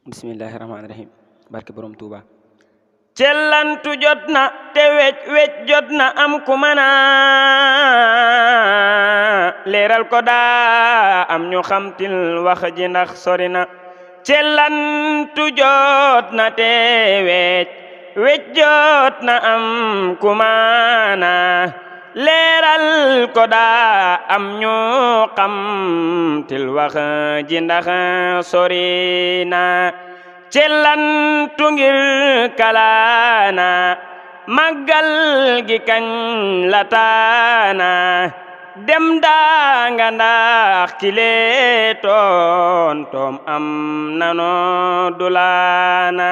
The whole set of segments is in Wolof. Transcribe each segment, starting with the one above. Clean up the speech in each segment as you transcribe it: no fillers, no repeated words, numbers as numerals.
bismillahirrahmanirrahim barke borom Tuuba. cellantu jot na te wecc jot na am ku mën a leeral ko daa am ñu xamtil wax ji ndax sori na cellantu jot na te wecc jot na am ku mën a leeral ko daa am ñu xamtil wax ji ndax sori na cellantu ngir kalaana màggal gi kañ la taana dem daa nga ndax kile toom am nano dulaana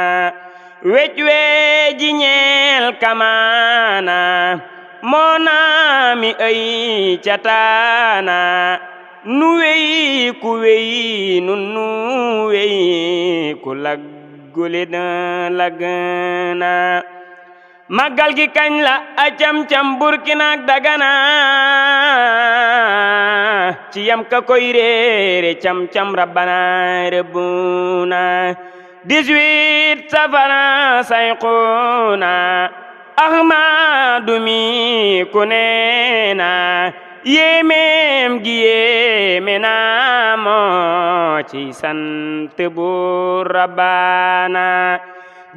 wej weji ñeel kamaana moo naami ay cataana nu wey ku wey nun nu wey ku laggulit laggna màggal gi kañ la a cam-cam Burkina ak Dagana ci yam ka koy réere cam-cam rabbana rëbbuna 18 safara sayquna ahmadu mi ku neena yéemeem gi yéeme naa moo ci sant Buur Rabbana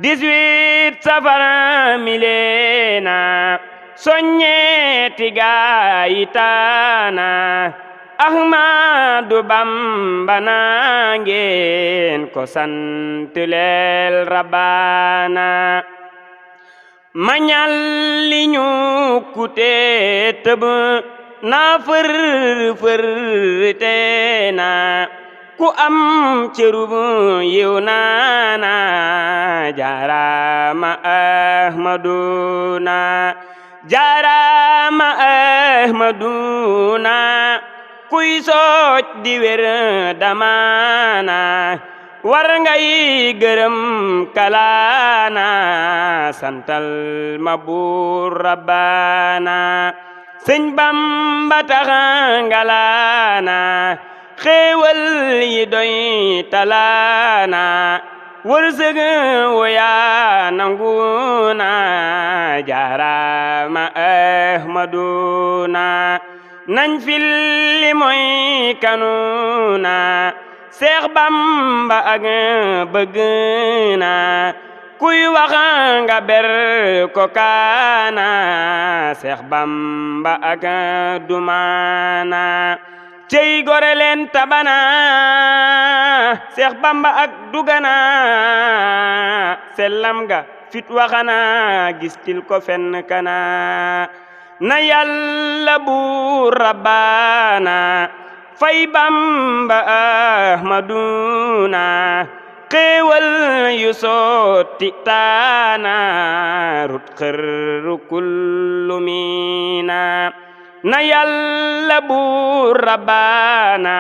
18 safara mileena soññeeti gaayi taana Ahmadu Bamba naa ngeen ko sant leel Rabbana mañal li ñu kute tëb naa fër teena ku am cërub yiw naana jaarama Ahmaduna jaarama Ahmaduna kuy sooj di wer damaana war ngay gërëm kalaana santal ma Buur Rabbana sëñ Bamba tax ngalaana xéewal yi doy talaana wërsëg woya nanguna jaarama Ahmaduna nañ fil li mooy kanuna Seex Bamba ak bëgg na kuy wax nga ber ko kaana Seex Bamba ak dumaana cey gore leen tabana Seex Bamba ak dugana sellam ga fit waxana gistil ko fenn kana na Yàlla Buur Rabbana fay Bamba Ahmaduna xéewal yu sotti taana rut xërru kullu miina na Yàlla Buur Rabbana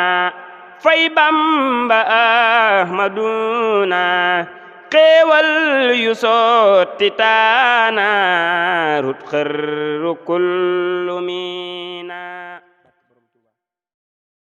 fay Bamba Ahmaduna xéewal yu sotti taana rut xërru kullu miina